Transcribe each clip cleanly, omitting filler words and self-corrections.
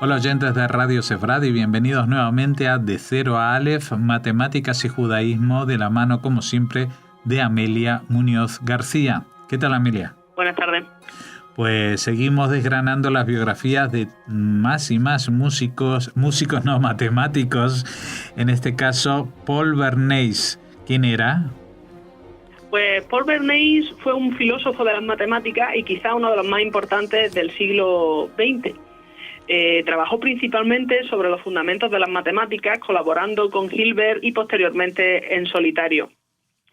Hola oyentes de Radio Sefrad y bienvenidos nuevamente a De Cero a Aleph, Matemáticas y Judaísmo, de la mano, como siempre, de Amelia Muñoz García. ¿Qué tal, Amelia? Buenas tardes. Pues seguimos desgranando las biografías de más y más músicos no matemáticos, en este caso Paul Bernays. ¿Quién era? Pues Paul Bernays fue un filósofo de las matemáticas y quizá uno de los más importantes del siglo XX. Trabajó principalmente sobre los fundamentos de las matemáticas, colaborando con Hilbert y posteriormente en solitario.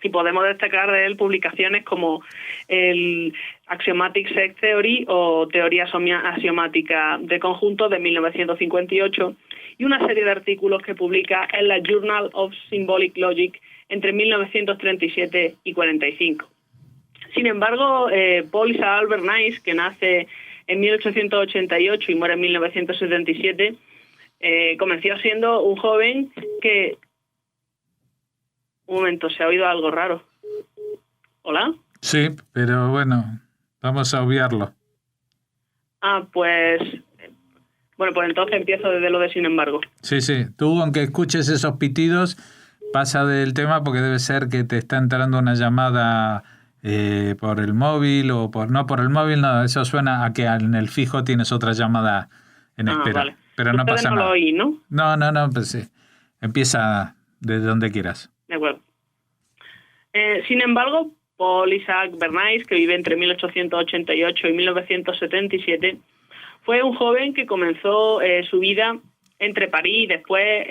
Y podemos destacar de él publicaciones como el Axiomatic Set Theory o Teoría Axiomática de Conjuntos de 1958 y una serie de artículos que publica en la Journal of Symbolic Logic entre 1937 y 45. Sin embargo, Paul Isaac Bernays, que nace en 1888 y muere en 1977, comenzó siendo un joven que... Un momento, se ha oído algo raro. ¿Hola? Sí, pero bueno, vamos a obviarlo. Pues entonces empiezo desde lo de sin embargo. Sí, tú aunque escuches esos pitidos, pasa del tema porque debe ser que te está entrando una llamada por el móvil o no por el móvil, no, eso suena a que en el fijo tienes otra llamada en espera. Vale. Pero no pasa nada. Lo oí, ¿no? No, pues sí. Empieza desde donde quieras. De acuerdo. Sin embargo, Paul Isaac Bernays, que vive entre 1888 y 1977, fue un joven que comenzó su vida entre París y después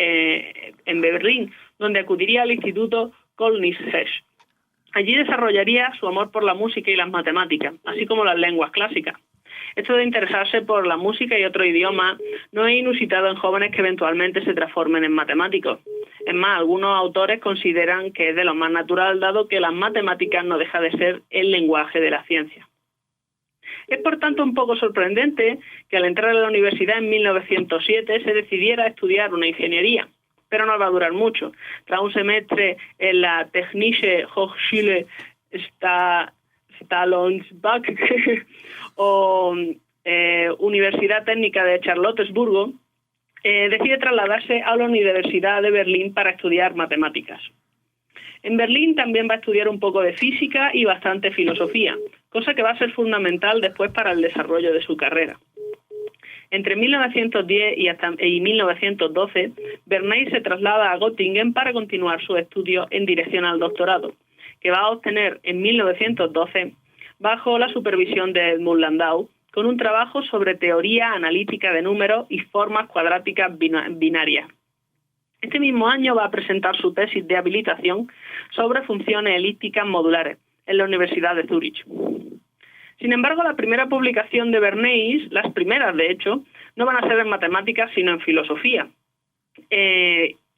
en Berlín, donde acudiría al Instituto Kölnisch. Allí desarrollaría su amor por la música y las matemáticas, así como las lenguas clásicas. Esto de interesarse por la música y otro idioma no es inusitado en jóvenes que eventualmente se transformen en matemáticos. Es más, algunos autores consideran que es de lo más natural, dado que las matemáticas no deja de ser el lenguaje de la ciencia. Es por tanto un poco sorprendente que al entrar a la universidad en 1907 se decidiera a estudiar una ingeniería, pero no va a durar mucho. Tras un semestre en la Technische Hochschule Stallonsbach o Universidad Técnica de Charlottesburgo, decide trasladarse a la Universidad de Berlín para estudiar matemáticas. En Berlín también va a estudiar un poco de física y bastante filosofía, cosa que va a ser fundamental después para el desarrollo de su carrera. Entre 1910 y 1912, Bernays se traslada a Göttingen para continuar sus estudios en dirección al doctorado, que va a obtener en 1912 bajo la supervisión de Edmund Landau, con un trabajo sobre teoría analítica de números y formas cuadráticas binarias. Este mismo año va a presentar su tesis de habilitación sobre funciones elípticas modulares en la Universidad de Zúrich. Sin embargo, la primera publicación de Bernays, las primeras de hecho, no van a ser en matemáticas sino en filosofía.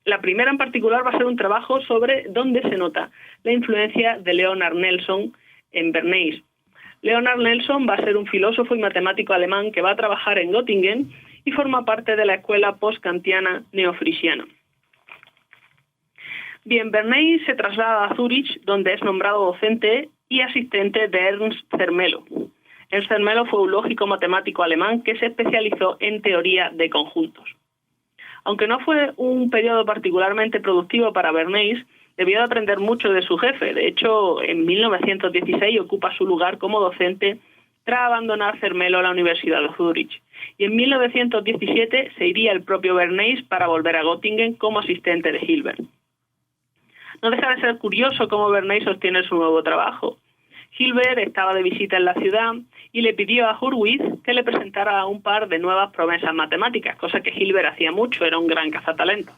La primera en particular va a ser un trabajo sobre dónde se nota la influencia de Leonard Nelson en Bernays. Leonard Nelson va a ser un filósofo y matemático alemán que va a trabajar en Göttingen y forma parte de la escuela post-kantiana neofrisiana. Bien, Bernays se traslada a Zúrich, donde es nombrado docente y asistente de Ernst Zermelo. Ernst Zermelo fue un lógico matemático alemán que se especializó en teoría de conjuntos. Aunque no fue un periodo particularmente productivo para Bernays, debió de aprender mucho de su jefe. De hecho, en 1916 ocupa su lugar como docente tras abandonar Zermelo la Universidad de Zúrich. Y en 1917 se iría el propio Bernays para volver a Göttingen como asistente de Hilbert. No deja de ser curioso cómo Bernays sostiene su nuevo trabajo. Hilbert estaba de visita en la ciudad y le pidió a Hurwitz que le presentara un par de nuevas promesas matemáticas, cosa que Hilbert hacía mucho, era un gran cazatalentos.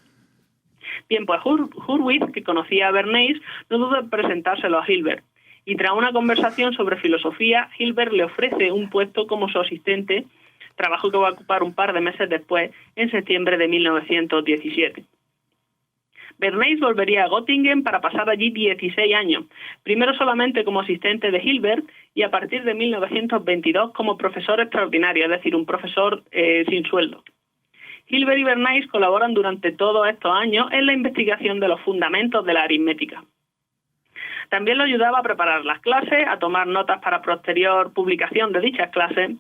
Bien, pues Hurwitz, que conocía a Bernays, no dudó en presentárselo a Hilbert. Y tras una conversación sobre filosofía, Hilbert le ofrece un puesto como su asistente, trabajo que va a ocupar un par de meses después, en septiembre de 1917. Bernays volvería a Göttingen para pasar allí 16 años, primero solamente como asistente de Hilbert y a partir de 1922 como profesor extraordinario, es decir, un profesor sin sueldo. Hilbert y Bernays colaboran durante todos estos años en la investigación de los fundamentos de la aritmética. También lo ayudaba a preparar las clases, a tomar notas para posterior publicación de dichas clases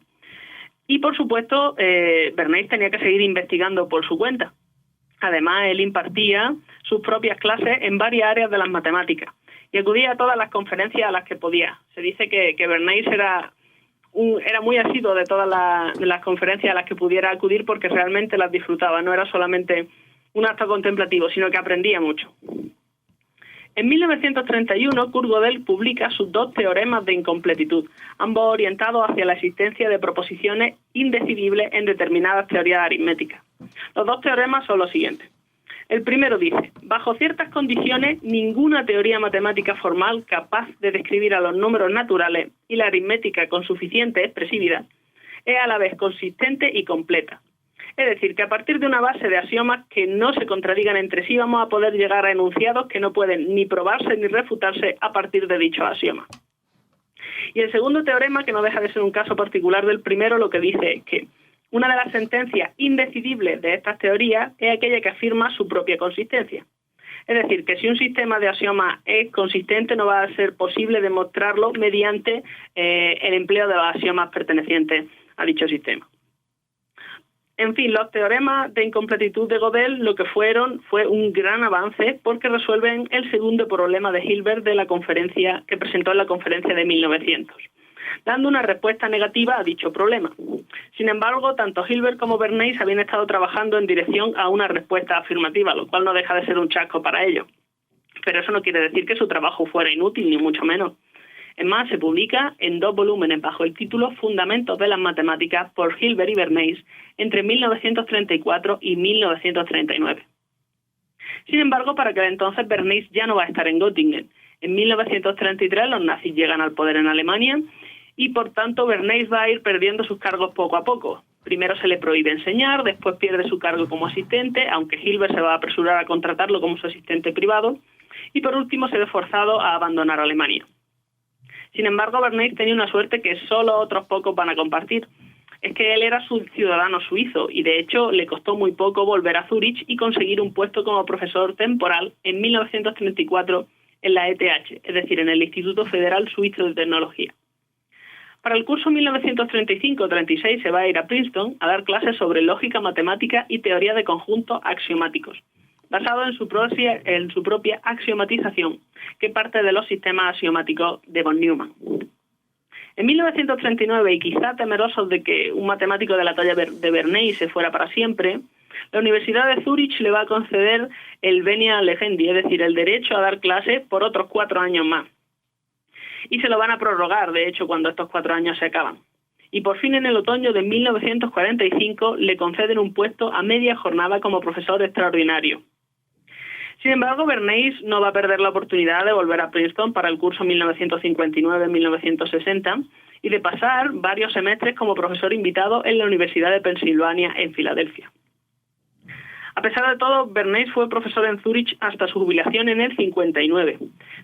Y, por supuesto, Bernays tenía que seguir investigando por su cuenta. Además, él impartía sus propias clases en varias áreas de las matemáticas y acudía a todas las conferencias a las que podía. Se dice que Bernays era muy asiduo de todas las conferencias a las que pudiera acudir porque realmente las disfrutaba. No era solamente un acto contemplativo, sino que aprendía mucho. En 1931, Kurt Gödel publica sus 2 teoremas de incompletitud, ambos orientados hacia la existencia de proposiciones indecidibles en determinadas teorías aritméticas. Los 2 teoremas son los siguientes. El primero dice: bajo ciertas condiciones, ninguna teoría matemática formal capaz de describir a los números naturales y la aritmética con suficiente expresividad es a la vez consistente y completa. Es decir, que a partir de una base de axiomas que no se contradigan entre sí, vamos a poder llegar a enunciados que no pueden ni probarse ni refutarse a partir de dichos axiomas. Y el segundo teorema, que no deja de ser un caso particular del primero, lo que dice es que una de las sentencias indecidibles de estas teorías es aquella que afirma su propia consistencia. Es decir, que si un sistema de axiomas es consistente, no va a ser posible demostrarlo mediante el empleo de los axiomas pertenecientes a dicho sistema. En fin, los teoremas de incompletitud de Gödel lo que fue un gran avance porque resuelven el segundo problema de Hilbert de la conferencia que presentó en la conferencia de 1900, dando una respuesta negativa a dicho problema. Sin embargo, tanto Hilbert como Bernays habían estado trabajando en dirección a una respuesta afirmativa, lo cual no deja de ser un chasco para ellos. Pero eso no quiere decir que su trabajo fuera inútil, ni mucho menos. Es más, se publica en 2 volúmenes bajo el título Fundamentos de las Matemáticas por Hilbert y Bernays entre 1934 y 1939. Sin embargo, para aquel entonces Bernays ya no va a estar en Göttingen. En 1933 los nazis llegan al poder en Alemania y por tanto Bernays va a ir perdiendo sus cargos poco a poco. Primero se le prohíbe enseñar, después pierde su cargo como asistente, aunque Hilbert se va a apresurar a contratarlo como su asistente privado, y por último se ve forzado a abandonar Alemania. Sin embargo, Bernays tenía una suerte que solo otros pocos van a compartir. Es que él era su ciudadano suizo y de hecho le costó muy poco volver a Zúrich y conseguir un puesto como profesor temporal en 1934 en la ETH, es decir, en el Instituto Federal Suizo de Tecnología. Para el curso 1935-36 se va a ir a Princeton a dar clases sobre lógica matemática y teoría de conjuntos axiomáticos, basado en su propia axiomatización, que parte de los sistemas axiomáticos de von Neumann. En 1939, y quizá temerosos de que un matemático de la talla de Bernays se fuera para siempre, la Universidad de Zúrich le va a conceder el Venia Legendi, es decir, el derecho a dar clases por otros 4 años más. Y se lo van a prorrogar, de hecho, cuando estos 4 años se acaban. Y por fin en el otoño de 1945 le conceden un puesto a media jornada como profesor extraordinario. Sin embargo, Bernays no va a perder la oportunidad de volver a Princeton para el curso 1959-1960 y de pasar varios semestres como profesor invitado en la Universidad de Pensilvania en Filadelfia. A pesar de todo, Bernays fue profesor en Zúrich hasta su jubilación en el 59.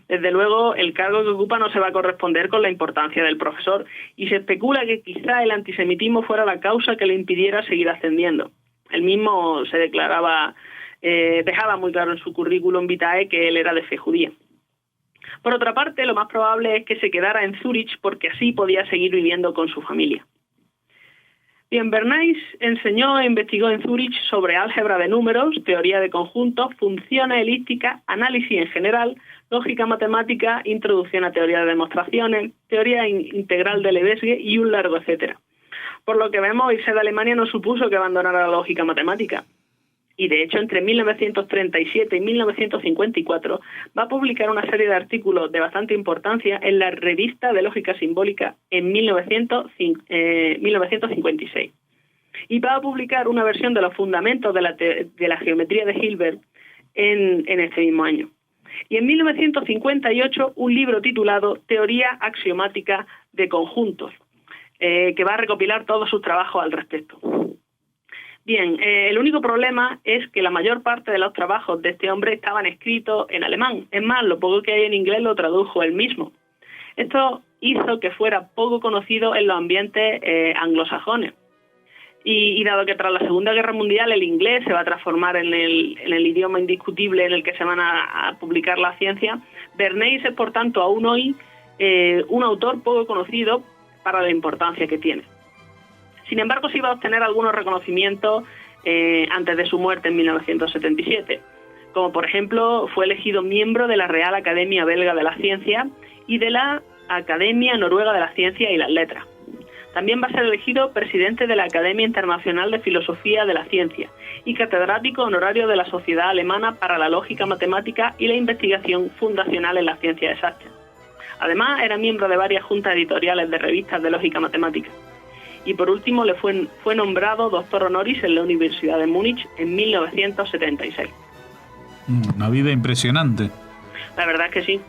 Desde luego, el cargo que ocupa no se va a corresponder con la importancia del profesor y se especula que quizá el antisemitismo fuera la causa que le impidiera seguir ascendiendo. Él mismo se declaraba... dejaba muy claro en su currículum vitae que él era de fe judía. Por otra parte, lo más probable es que se quedara en Zúrich porque así podía seguir viviendo con su familia. Bien, Bernays enseñó e investigó en Zúrich sobre álgebra de números, teoría de conjuntos, funciones elípticas, análisis en general, lógica matemática, introducción a teoría de demostraciones, teoría integral de Lebesgue y un largo etcétera. Por lo que vemos, irse de Alemania no supuso que abandonara la lógica matemática. Y de hecho, entre 1937 y 1954 va a publicar una serie de artículos de bastante importancia en la Revista de Lógica Simbólica en 1956. Y va a publicar una versión de los fundamentos de la geometría de Hilbert en este mismo año. Y en 1958 un libro titulado Teoría axiomática de conjuntos, que va a recopilar todos sus trabajos al respecto. Bien, el único problema es que la mayor parte de los trabajos de este hombre estaban escritos en alemán. Es más, lo poco que hay en inglés lo tradujo él mismo. Esto hizo que fuera poco conocido en los ambientes anglosajones. Y dado que tras la Segunda Guerra Mundial el inglés se va a transformar en el idioma indiscutible en el que se van a publicar la ciencia, Bernays es, por tanto, aún hoy un autor poco conocido para la importancia que tiene. Sin embargo, sí va a obtener algunos reconocimientos antes de su muerte en 1977. Como por ejemplo, fue elegido miembro de la Real Academia Belga de la Ciencia y de la Academia Noruega de la Ciencia y las Letras. También va a ser elegido presidente de la Academia Internacional de Filosofía de la Ciencia y catedrático honorario de la Sociedad Alemana para la Lógica Matemática y la Investigación Fundacional en las Ciencias Exactas. Además, era miembro de varias juntas editoriales de revistas de lógica matemática. Y por último, le fue nombrado doctor honoris en la Universidad de Múnich en 1976. Una vida impresionante. La verdad es que sí.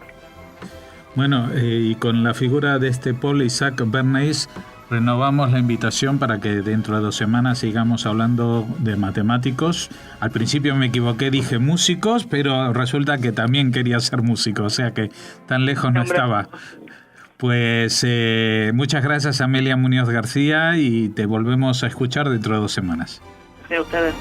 Bueno, y con la figura de este Paul Isaac Bernays renovamos la invitación para que dentro de 2 semanas sigamos hablando de matemáticos. Al principio me equivoqué, dije músicos, pero resulta que también quería ser músico, o sea que tan lejos no estaba. Pues muchas gracias, Amelia Muñoz García, y te volvemos a escuchar dentro de 2 semanas. Gracias a ustedes.